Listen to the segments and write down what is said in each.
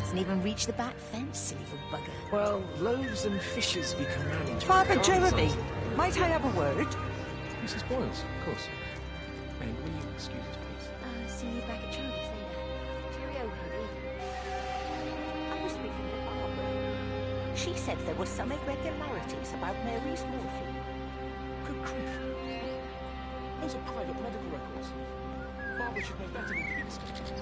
Hasn't even reached the back fence, silly little bugger. Well, loaves and fishes we can manage. Father Jeremy, might I have a word? Mrs. Boyles, of course. Meg, will you excuse us, please? See you back at Charlie's later. Cheerio, Wendy. I was speaking to Barbara. She said there were some irregularities about Mary's morphine. Good grief. Those are private medical records. Barbara should know better than to be discussed.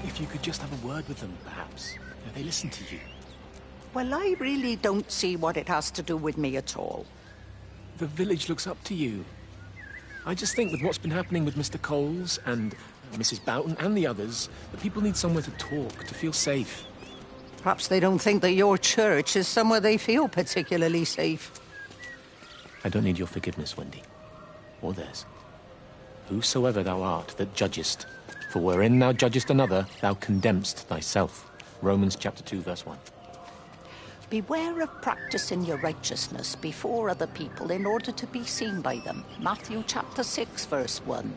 If you could just have a word with them, perhaps. They listen to you. Well, I really don't see what it has to do with me at all. The village looks up to you. I just think with what's been happening with Mr. Coles and Mrs. Boughton and the others, that people need somewhere to talk, to feel safe. Perhaps they don't think that your church is somewhere they feel particularly safe. I don't need your forgiveness, Wendy. Or theirs. Whosoever thou art that judgest, for wherein thou judgest another, thou condemnest thyself. Romans chapter 2, verse 1. Beware of practicing your righteousness before other people in order to be seen by them. Matthew chapter 6, verse 1.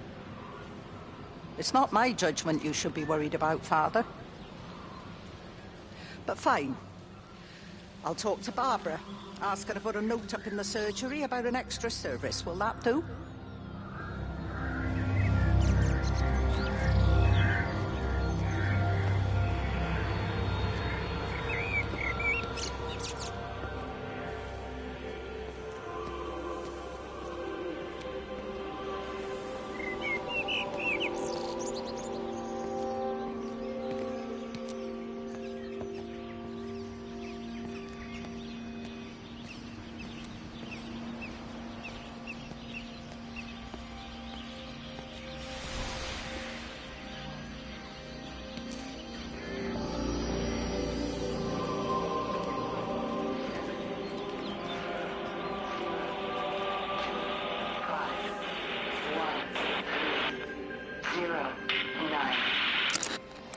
It's not my judgment you should be worried about, Father. But fine. I'll talk to Barbara. Ask her to put a note up in the surgery about an extra service. Will that do?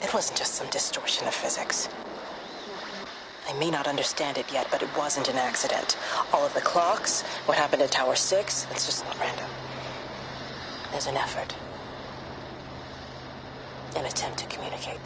It wasn't just some distortion of physics. I may not understand it yet, but it wasn't an accident. All of the clocks, what happened at Tower 6, it's just not random. There's an effort. An attempt to communicate.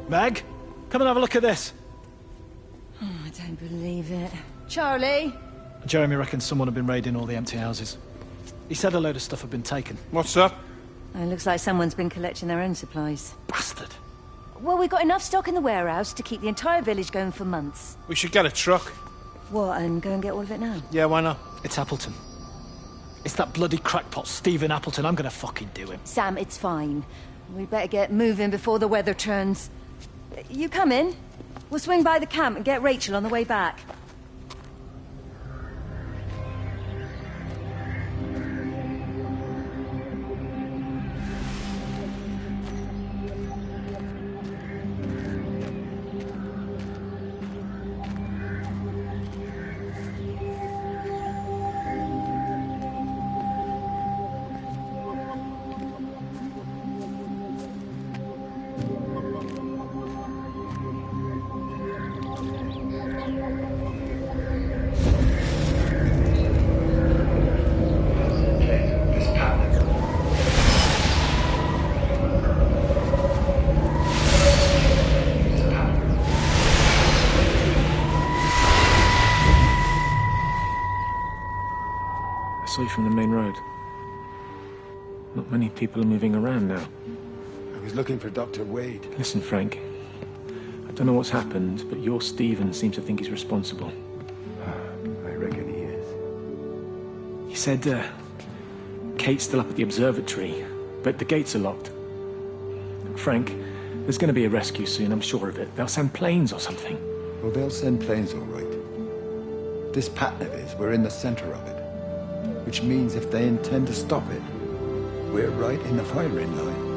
Meg, come and have a look at this. Oh, I don't believe it. Charlie? Jeremy reckons someone had been raiding all the empty houses. He said a load of stuff had been taken. What's that? It looks like someone's been collecting their own supplies. Bastard. Well, we've got enough stock in the warehouse to keep the entire village going for months. We should get a truck. What, and go and get all of it now? Yeah, why not? It's Appleton. It's that bloody crackpot Stephen Appleton. I'm gonna fucking do him. Sam, it's fine. We better get moving before the weather turns. You come in. We'll swing by the camp and get Rachel on the way back. I saw you from the main road. Not many people are moving around now. I was looking for Dr. Wade. Listen, Frank. I don't know what's happened, but your Stephen seems to think he's responsible. I reckon he is. You said, Kate's still up at the observatory, but the gates are locked. Frank, there's going to be a rescue soon, I'm sure of it. They'll send planes or something. Well, they'll send planes, all right. This pattern of his, we're in the center of it. Which means if they intend to stop it, we're right in the firing line.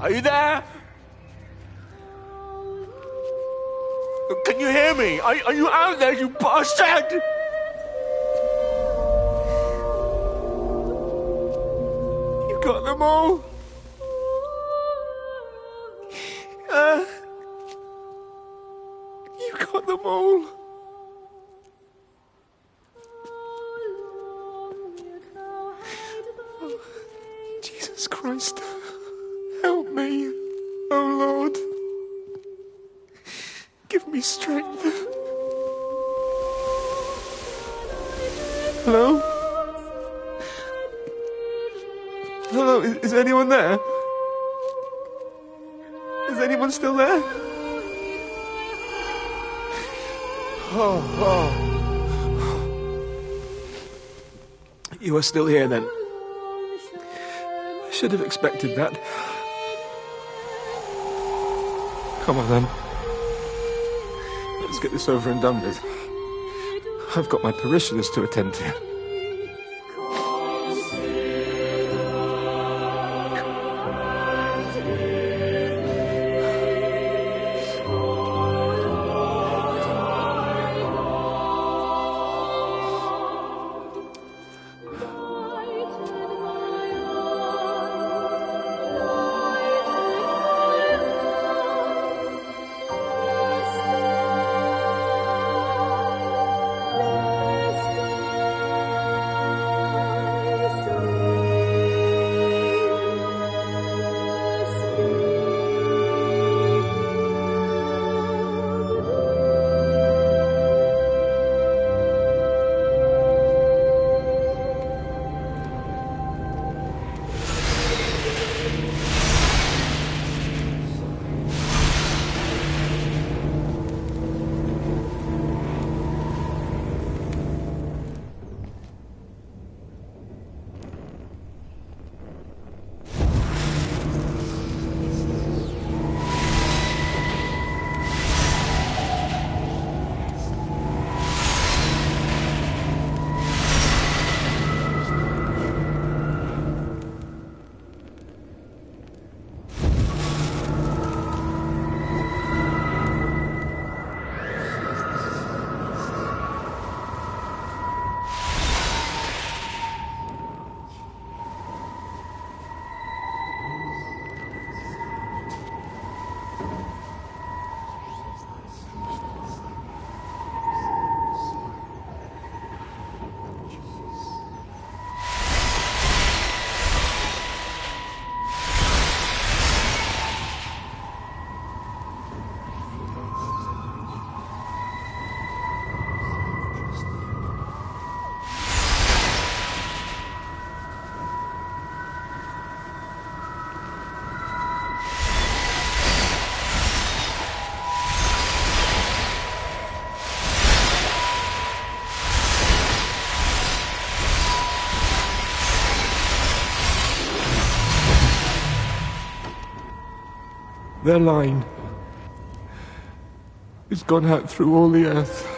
Are you there? Can you hear me? Are you out there, you bastard? You got them all? You got them all? Oh, Jesus Christ. Help me, oh Lord. Give me strength. Hello? Hello, is anyone there? Is anyone still there? Oh. You are still here then. I should have expected that. Come on then. Let's get this over and done with. I've got my parishioners to attend to. Their line has gone out through all the earth,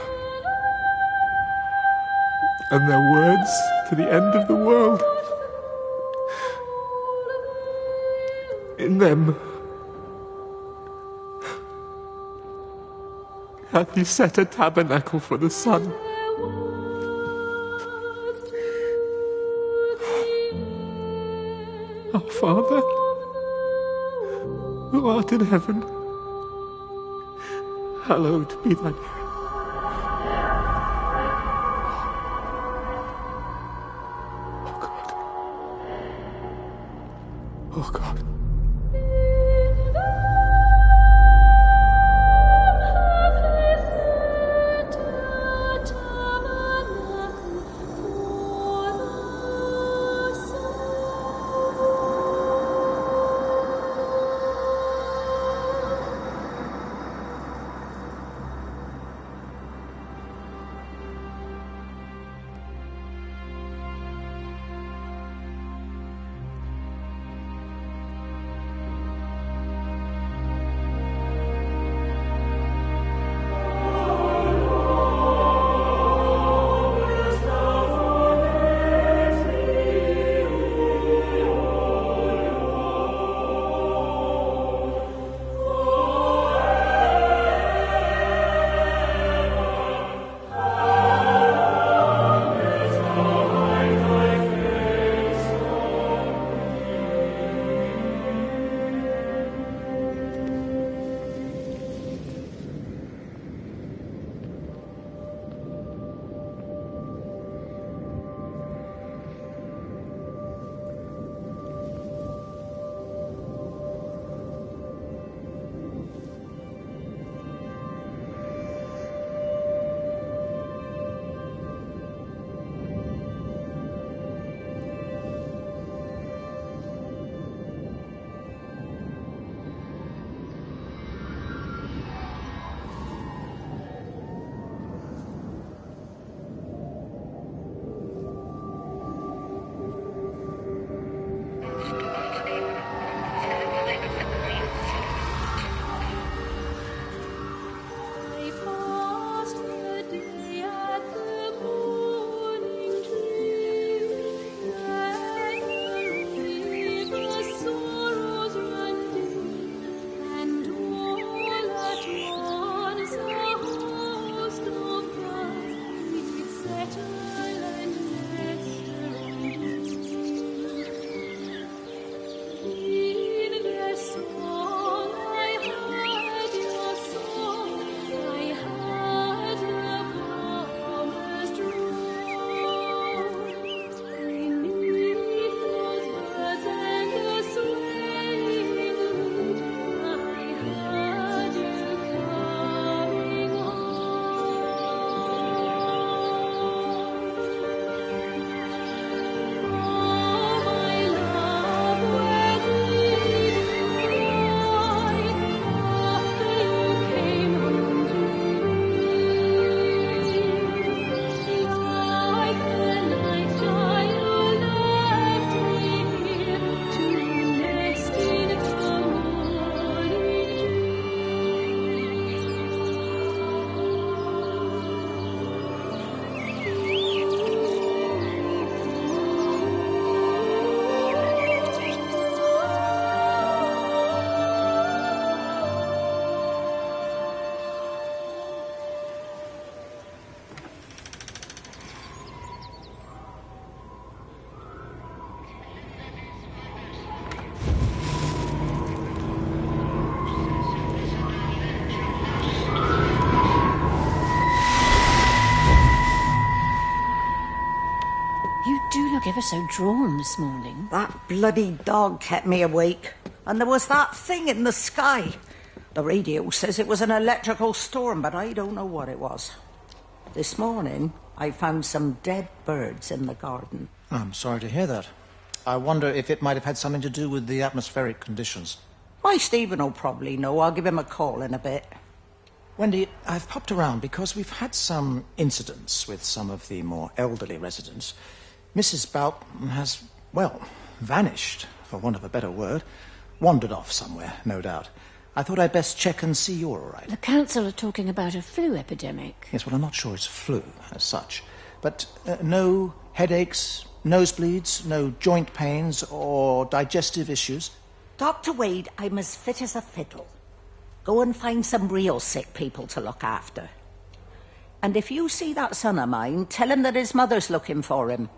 and their words to the end of the world. In them hath he set a tabernacle for the sun. Our Father, who art in heaven, hallowed be thy name. Oh God. Ever so drawn this morning. That bloody dog kept me awake. And there was that thing in the sky. The radio says it was an electrical storm, but I don't know what it was. This morning, I found some dead birds in the garden. I'm sorry to hear that. I wonder if it might have had something to do with the atmospheric conditions. My Stephen will probably know. I'll give him a call in a bit. Wendy, I've popped around because we've had some incidents with some of the more elderly residents. Mrs. Bout has, well, vanished, for want of a better word. Wandered off somewhere, no doubt. I thought I'd best check and see you're all right. The council are talking about a flu epidemic. Yes, well, I'm not sure it's flu as such. But no headaches, nosebleeds, no joint pains or digestive issues? Dr. Wade, I'm as fit as a fiddle. Go and find some real sick people to look after. And if you see that son of mine, tell him that his mother's looking for him.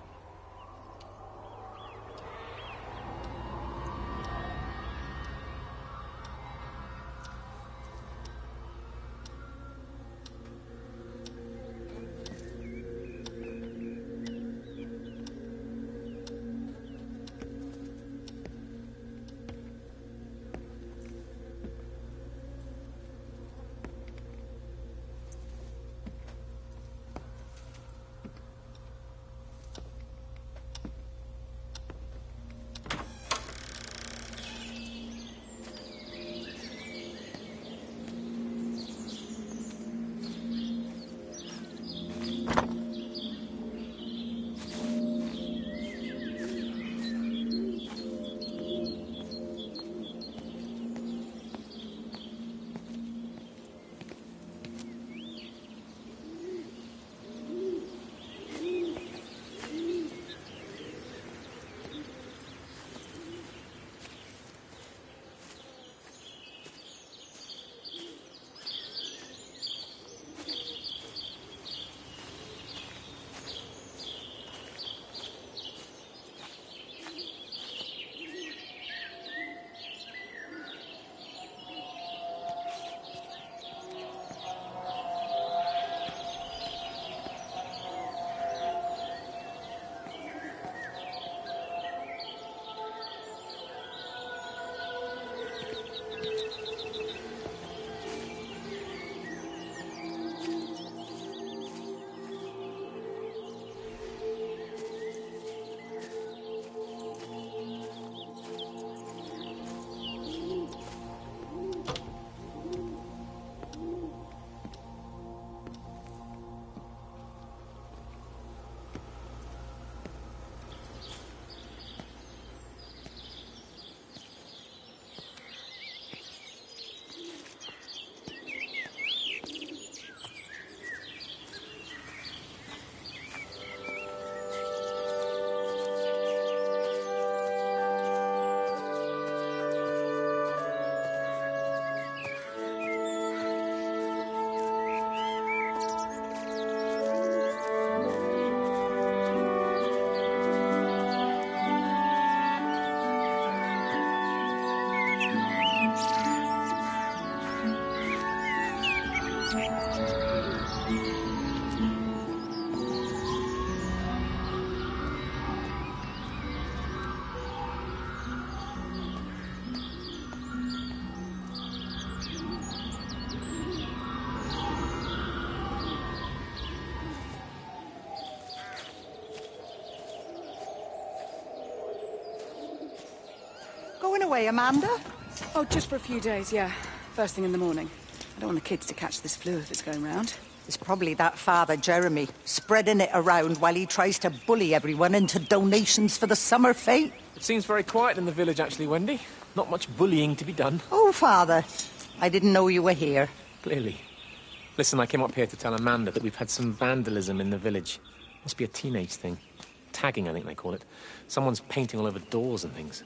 Going away, Amanda? Oh, just for a few days, yeah. First thing in the morning. I don't want the kids to catch this flu if it's going round. It's probably that father, Jeremy, spreading it around while he tries to bully everyone into donations for the summer fete. It seems very quiet in the village, actually, Wendy. Not much bullying to be done. Oh, Father, I didn't know you were here. Clearly. Listen, I came up here to tell Amanda that we've had some vandalism in the village. Must be a teenage thing. Tagging, I think they call it. Someone's painting all over doors and things.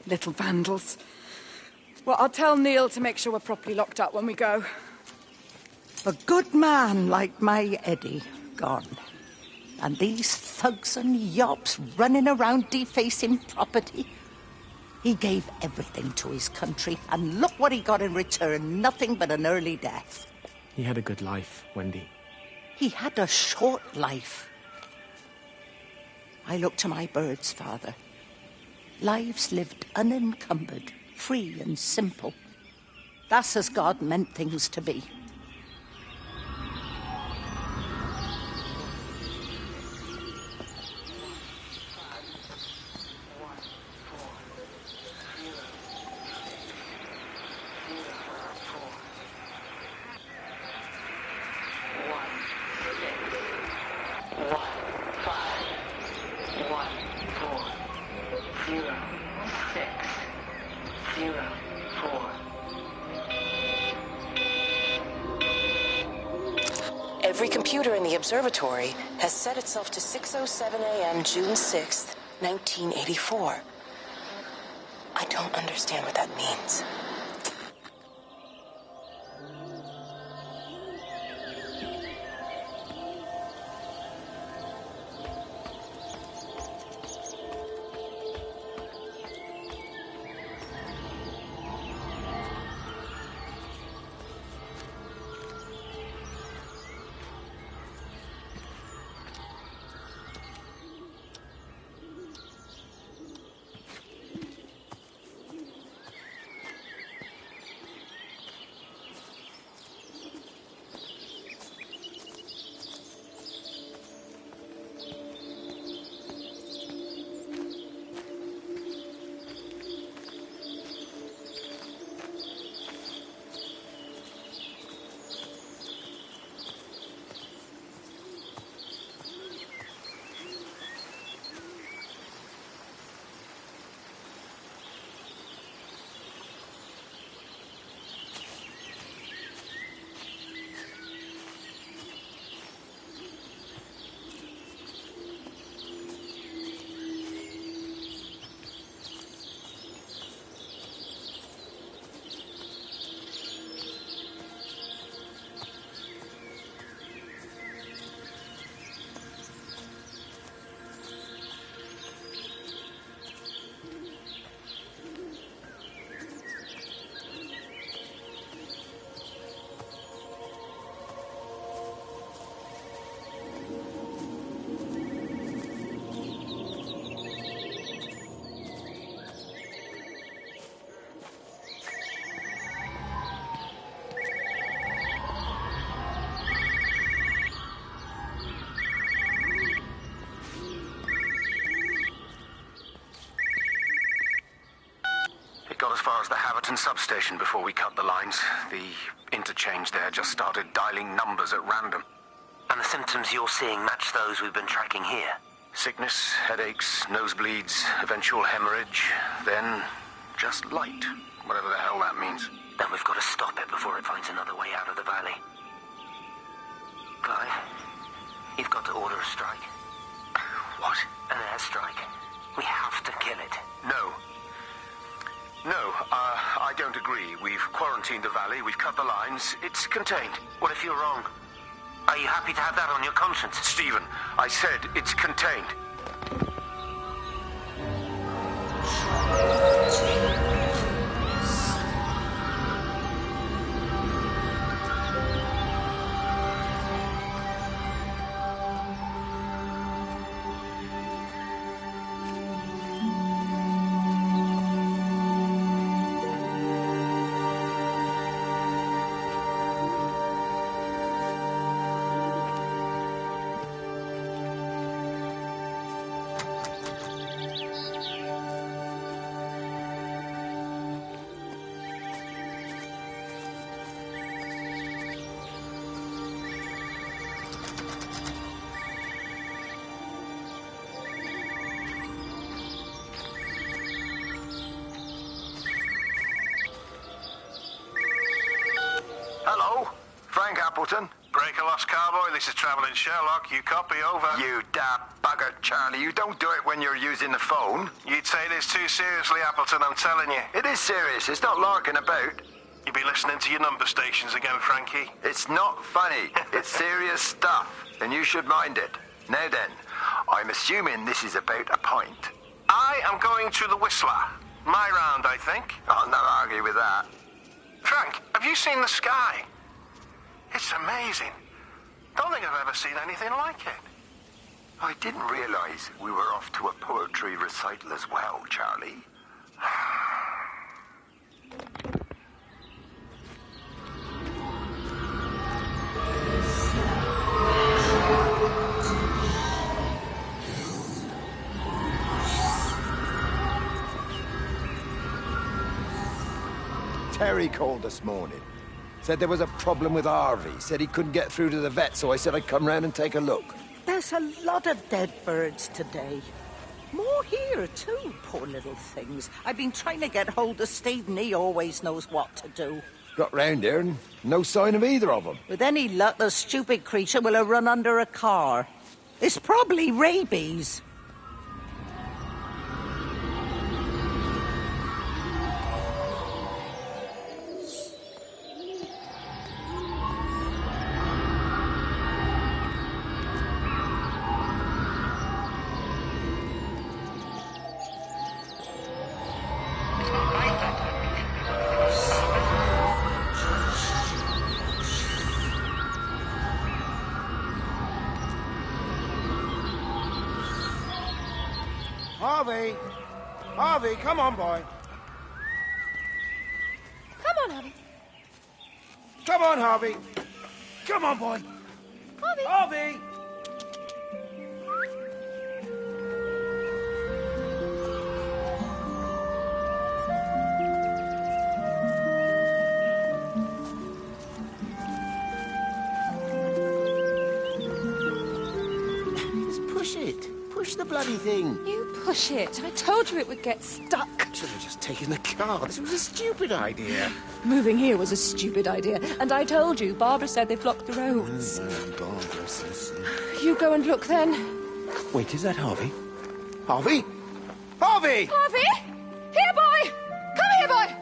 Little vandals. Well, I'll tell Neil to make sure we're properly locked up when we go. A good man like my Eddie gone. And these thugs and yops running around defacing property. He gave everything to his country, and look what he got in return. Nothing but an early death. He had a good life, Wendy. He had a short life. I look to my birds, Father. Lives lived unencumbered, free and simple. That's as God meant things to be. Every computer in the observatory has set itself to 6:07 a.m. June 6th, 1984. I don't understand what that means. As far as the Habitant substation before we cut the lines. The interchange there just started dialing numbers at random. And the symptoms you're seeing match those we've been tracking here? Sickness, headaches, nosebleeds, eventual hemorrhage, then just light, whatever the hell that means. Then we've got to stop it before it finds another way out of the valley. Clive, you've got to order a strike. What? An airstrike. We have to kill it. No. No, I don't agree. We've quarantined the valley, we've cut the lines, it's contained. What if you're wrong? Are you happy to have that on your conscience? Stephen, I said it's contained. Hello, Frank Appleton. Break a lost cowboy, this is Travelling Sherlock. You copy, over. You daft bugger, Charlie. You don't do it when you're using the phone. You'd say this too seriously, Appleton, I'm telling you. It is serious. It's not larking about. You be listening to your number stations again, Frankie. It's not funny. It's serious stuff, and you should mind it. Now then, I'm assuming this is about a pint. I am going to the Whistler. My round, I think. I'll not argue with that. Frank, have you seen the sky? It's amazing. Don't think I've ever seen anything like it. I didn't realize we were off to a poetry recital as well, Charlie. Terry called this morning. Said there was a problem with Harvey. Said he couldn't get through to the vet, so I said I'd come round and take a look. There's a lot of dead birds today. More here, too, poor little things. I've been trying to get hold of Steve, and he always knows what to do. Got round here and no sign of either of them. With any luck, the stupid creature will have run under a car. It's probably rabies. Harvey, come on, boy. Come on, Harvey. Come on, Harvey. Come on, boy. Harvey. Harvey! Just push it. Push the bloody thing. You push it. I told you it would get stuck. Should have just taken the car. This was a stupid idea. Moving here was a stupid idea. And I told you, Barbara said they've blocked the roads. Barbara says... You go and look then. Wait, is that Harvey? Harvey? Harvey! Harvey! Here, boy! Come here, boy!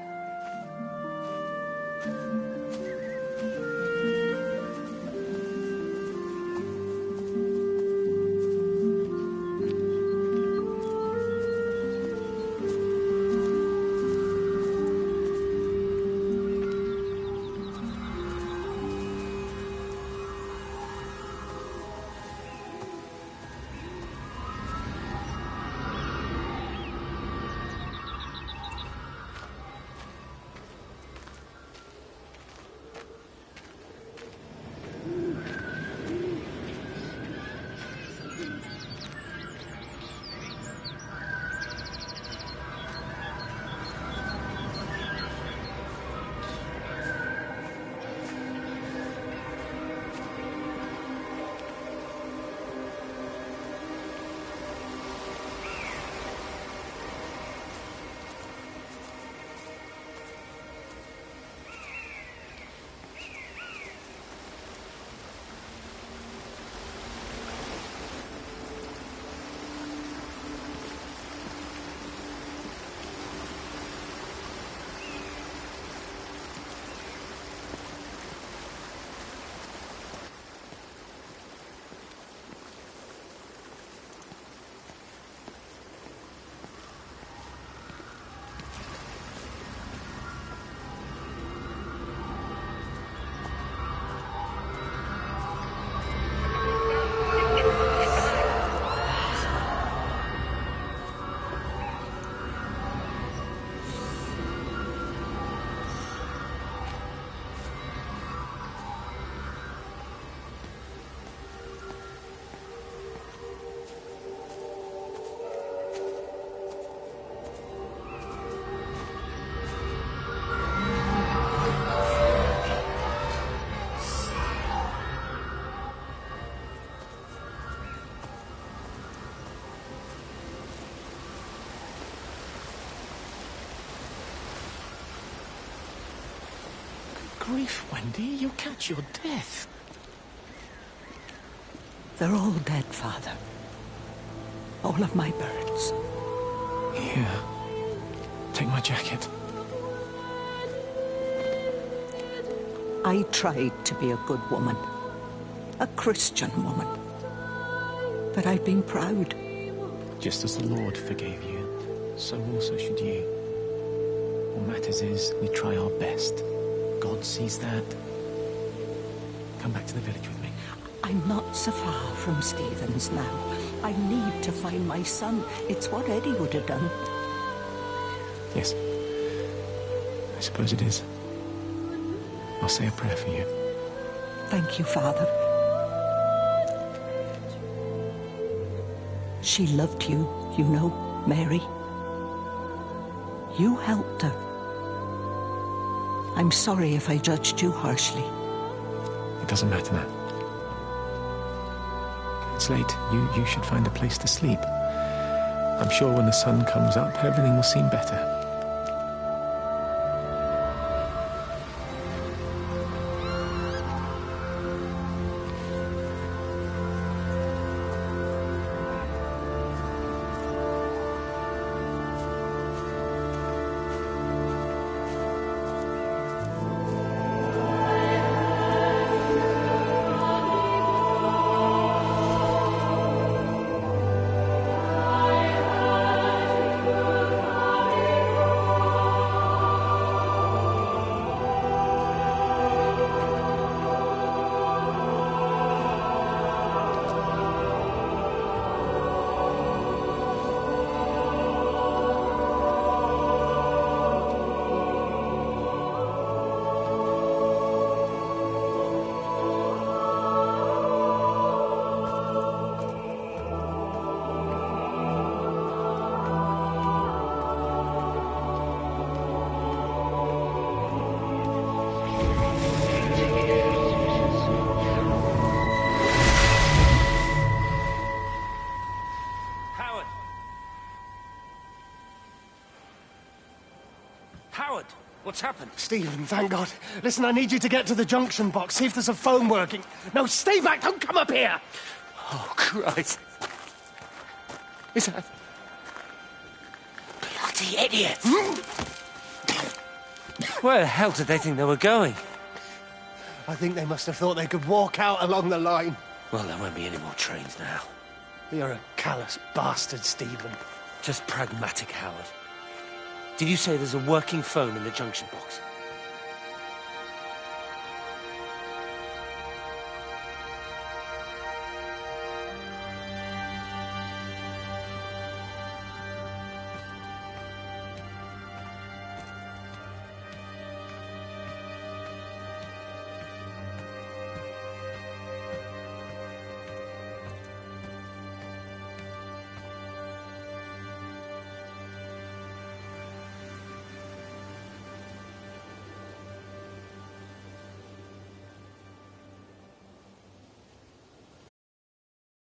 Grief, Wendy, you'll catch your death. They're all dead, Father. All of my birds. Here. Take my jacket. I tried to be a good woman. A Christian woman. But I've been proud. Just as the Lord forgave you, so also should you. What matters is we try our best. God sees that. Come back to the village with me. I'm not so far from Stevens now. I need to find my son. It's what Eddie would have done. Yes. I suppose it is. I'll say a prayer for you. Thank you, Father. She loved you, you know, Mary. You helped her. I'm sorry if I judged you harshly. It doesn't matter now. It's late. You should find a place to sleep. I'm sure when the sun comes up, everything will seem better. Howard, what's happened? Stephen, thank God. Listen, I need you to get to the junction box, see if there's a phone working. No, stay back, don't come up here! Oh, Christ. Is that... Bloody idiots! Where the hell did they think they were going? I think they must have thought they could walk out along the line. Well, there won't be any more trains now. You're a callous bastard, Stephen. Just pragmatic, Howard. Did you say there's a working phone in the junction box?